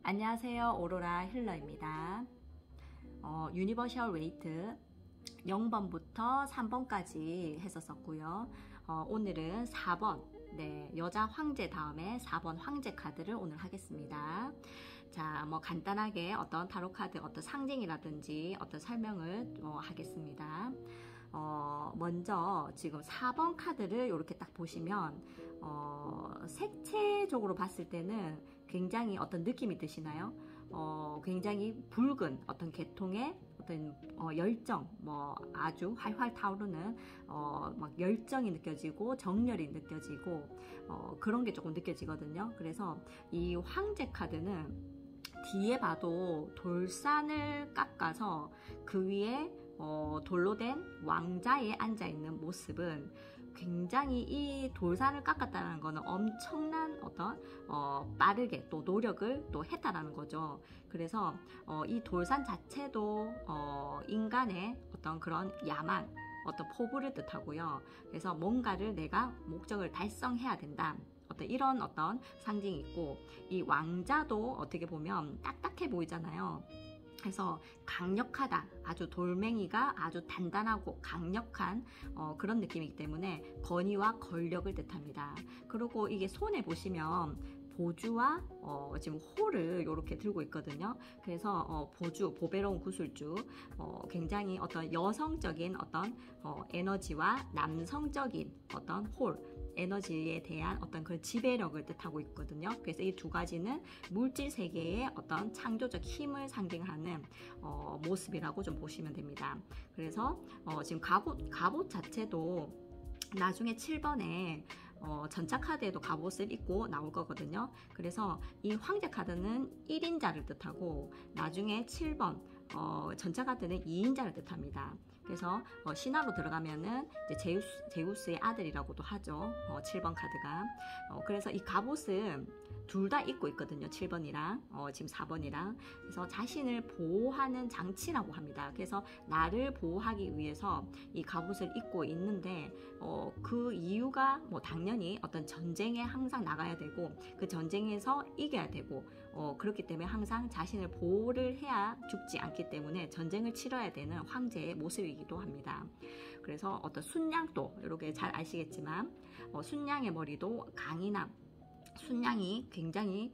안녕하세요. 오로라 힐러입니다. 유니버셜 웨이트 0번부터 3번까지 했었고요. 오늘은 4번, 여자 황제 다음에 4번 황제 카드를 오늘 하겠습니다. 자, 간단하게 어떤 타로 카드 어떤 상징이라든지 어떤 설명을 하겠습니다. 먼저 지금 4번 카드를 이렇게 딱 보시면 색채적으로 봤을 때는 굉장히 어떤 느낌이 드시나요? 굉장히 붉은 어떤 계통의 어떤 열정, 아주 활활 타오르는 막 열정이 느껴지고 정열이 느껴지고 그런 게 조금 느껴지거든요. 그래서 이 황제 카드는 뒤에 봐도 돌산을 깎아서 그 위에 돌로 된 왕자에 앉아있는 모습은 굉장히 이 돌산을 깎았다는 거는 엄청난 어떤 빠르게 또 노력을 또 했다라는 거죠. 그래서 이 돌산 자체도 인간의 어떤 그런 야망, 어떤 포부를 뜻하고요. 그래서 뭔가를 내가 목적을 달성해야 된다. 이런 어떤 상징이 있고, 이 왕자도 어떻게 보면 딱딱해 보이잖아요. 그래서 강력하다, 아주 돌멩이가 아주 단단하고 강력한 그런 느낌이기 때문에 권위와 권력을 뜻합니다. 그리고 이게 손에 보시면 보주와 지금 홀을 이렇게 들고 있거든요. 그래서 보주, 보배로운 구슬주, 굉장히 어떤 여성적인 어떤 에너지와 남성적인 어떤 홀, 에너지에 대한 어떤 그 지배력을 뜻하고 있거든요. 그래서 이 두 가지는 물질 세계의 어떤 창조적 힘을 상징하는 모습이라고 좀 보시면 됩니다. 그래서 지금 갑옷 자체도 나중에 7번에 전차 카드에도 갑옷을 입고 나올 거거든요. 그래서 이 황제 카드는 1인자를 뜻하고 나중에 7번 전차 카드는 2인자를 뜻합니다. 그래서 신화로 들어가면은 이제 제우스의 아들이라고도 하죠. 7번 카드가. 그래서 이 갑옷은 둘 다 입고 있거든요. 7번이랑 지금 4번이랑. 그래서 자신을 보호하는 장치라고 합니다. 그래서 나를 보호하기 위해서 이 갑옷을 입고 있는데 그 이유가 당연히 어떤 전쟁에 항상 나가야 되고 그 전쟁에서 이겨야 되고 그렇기 때문에 항상 자신을 보호를 해야 죽지 않기 때문에 전쟁을 치러야 되는 황제의 모습이기도 합니다. 그래서 어떤 순양도 이렇게 잘 아시겠지만 순양의 머리도 강인함, 순양이 굉장히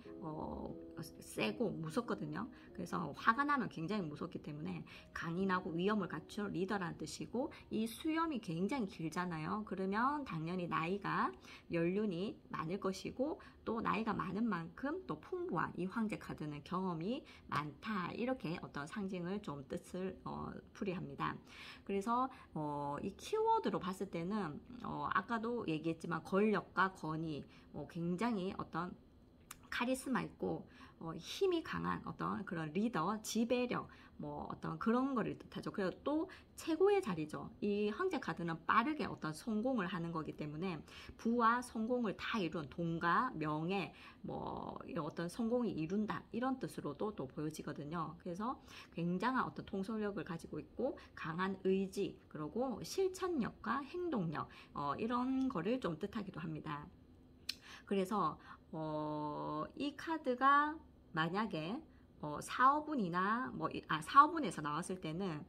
세고 무섭거든요. 그래서 화가 나면 굉장히 무섭기 때문에 강인하고 위엄을 갖춘 리더라는 뜻이고, 이 수염이 굉장히 길잖아요. 그러면 당연히 나이가 연륜이 많을 것이고, 또 나이가 많은 만큼 또 풍부한, 이 황제 카드는 경험이 많다, 이렇게 어떤 상징을 좀 뜻을 풀이합니다. 그래서 이 키워드로 봤을 때는 아까도 얘기했지만 권력과 권위, 굉장히 어떤 카리스마 있고 힘이 강한 어떤 그런 리더, 지배력, 어떤 그런 거를 뜻하죠. 그리고 또 최고의 자리죠. 이 황제 카드는 빠르게 어떤 성공을 하는 거기 때문에 부와 성공을 다 이룬 돈과 명예, 어떤 성공이 이룬다, 이런 뜻으로도 또 보여지거든요. 그래서 굉장한 어떤 통솔력을 가지고 있고 강한 의지, 그리고 실천력과 행동력, 이런 거를 좀 뜻하기도 합니다. 그래서 이 카드가 만약에 4호분이나 4호분에서 나왔을 때는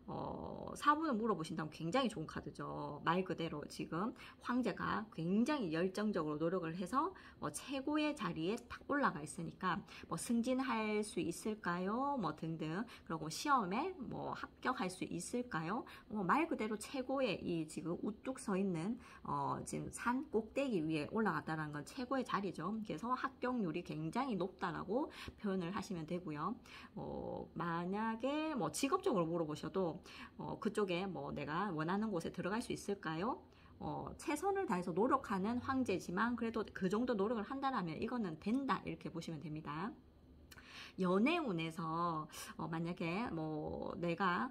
4분을 물어보신다면 굉장히 좋은 카드죠. 말 그대로 지금 황제가 굉장히 열정적으로 노력을 해서 최고의 자리에 딱 올라가 있으니까 승진할 수 있을까요? 등등. 그리고 시험에 합격할 수 있을까요? 말 그대로 최고의 이 지금 우뚝 서 있는 지금 산 꼭대기 위에 올라갔다는 건 최고의 자리죠. 그래서 합격률이 굉장히 높다라고 표현을 하시면 되고요. 만약에 직업적으로 물어보셔도 그쪽에 내가 원하는 곳에 들어갈 수 있을까요? 최선을 다해서 노력하는 황제지만 그래도 그 정도 노력을 한다면 이거는 된다, 이렇게 보시면 됩니다. 연애운에서 만약에 내가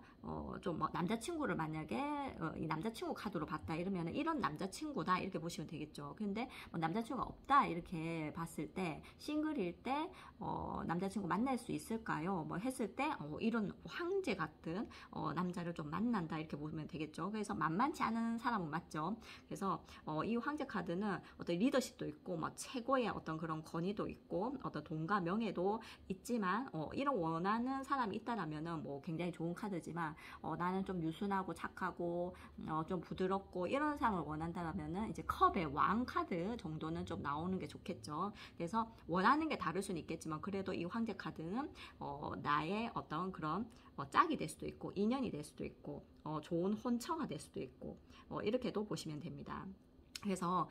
좀 남자친구를 만약에 이 남자친구 카드로 봤다 이러면 이런 남자친구다, 이렇게 보시면 되겠죠. 근데 남자친구가 없다 이렇게 봤을 때, 싱글일 때 남자친구 만날 수 있을까요? 했을 때 이런 황제 같은 남자를 좀 만난다, 이렇게 보면 되겠죠. 그래서 만만치 않은 사람은 맞죠. 그래서 이 황제 카드는 어떤 리더십도 있고 최고의 어떤 그런 권위도 있고 어떤 돈과 명예도 있지 있지만 이런 원하는 사람이 있다라면은 뭐 굉장히 좋은 카드지만 나는 좀 유순하고 착하고 좀 부드럽고 이런 사람을 원한다라면은 이제 컵의 왕 카드 정도는 좀 나오는 게 좋겠죠. 그래서 원하는 게 다를 수는 있겠지만 그래도 이 황제 카드는 나의 어떤 그런 짝이 될 수도 있고 인연이 될 수도 있고 좋은 혼처가 될 수도 있고 이렇게도 보시면 됩니다. 그래서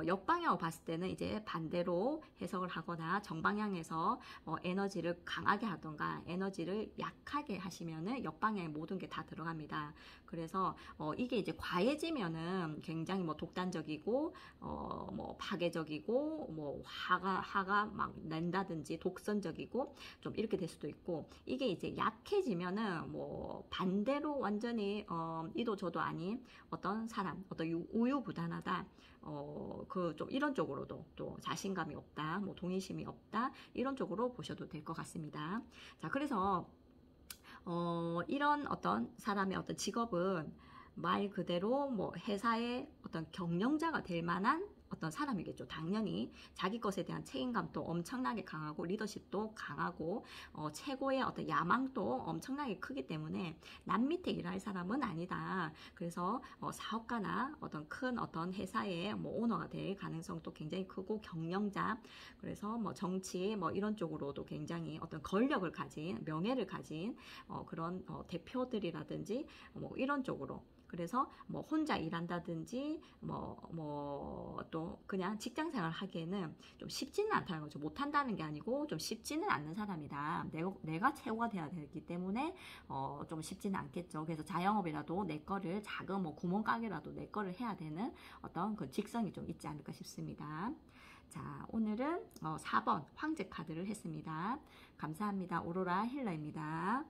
역방향으로 봤을 때는 이제 반대로 해석을 하거나 정방향에서 에너지를 강하게 하던가 에너지를 약하게 하시면은 역방향에 모든 게 다 들어갑니다. 그래서 이게 이제 과해지면은 굉장히 뭐 독단적이고 뭐 파괴적이고 뭐 화가 막 낸다든지 독선적이고 좀 이렇게 될 수도 있고 이게 이제 약해지면은 뭐 반대로 완전히 이도 저도 아닌 어떤 사람 어떤 우유부단하다 그 좀 이런 쪽으로도 또 자신감이 없다, 뭐 동의심이 없다 이런 쪽으로 보셔도 될 것 같습니다. 자, 그래서 이런 어떤 사람의 어떤 직업은 말 그대로 뭐 회사의 어떤 경영자가 될 만한 어떤 사람이겠죠. 당연히 자기 것에 대한 책임감도 엄청나게 강하고 리더십도 강하고 최고의 어떤 야망도 엄청나게 크기 때문에 남 밑에 일할 사람은 아니다. 그래서 사업가나 어떤 큰 어떤 회사의 뭐 오너가 될 가능성도 굉장히 크고 경영자 그래서 뭐 정치 뭐 이런 쪽으로도 굉장히 어떤 권력을 가진 명예를 가진 그런 대표들이라든지 뭐 이런 쪽으로 그래서 뭐 혼자 일한다든지 뭐 또 그냥 직장 생활 하기에는 좀 쉽지는 않다는 거죠. 못한다는 게 아니고 좀 쉽지는 않는 사람이다. 내가 최고가 돼야 되기 때문에 좀 쉽지는 않겠죠. 그래서 자영업이라도 내 거를 작은 뭐 구멍가게라도 내 거를 해야 되는 어떤 그 직성이 좀 있지 않을까 싶습니다. 자, 오늘은 4번 황제 카드를 했습니다. 감사합니다. 오로라 힐러입니다.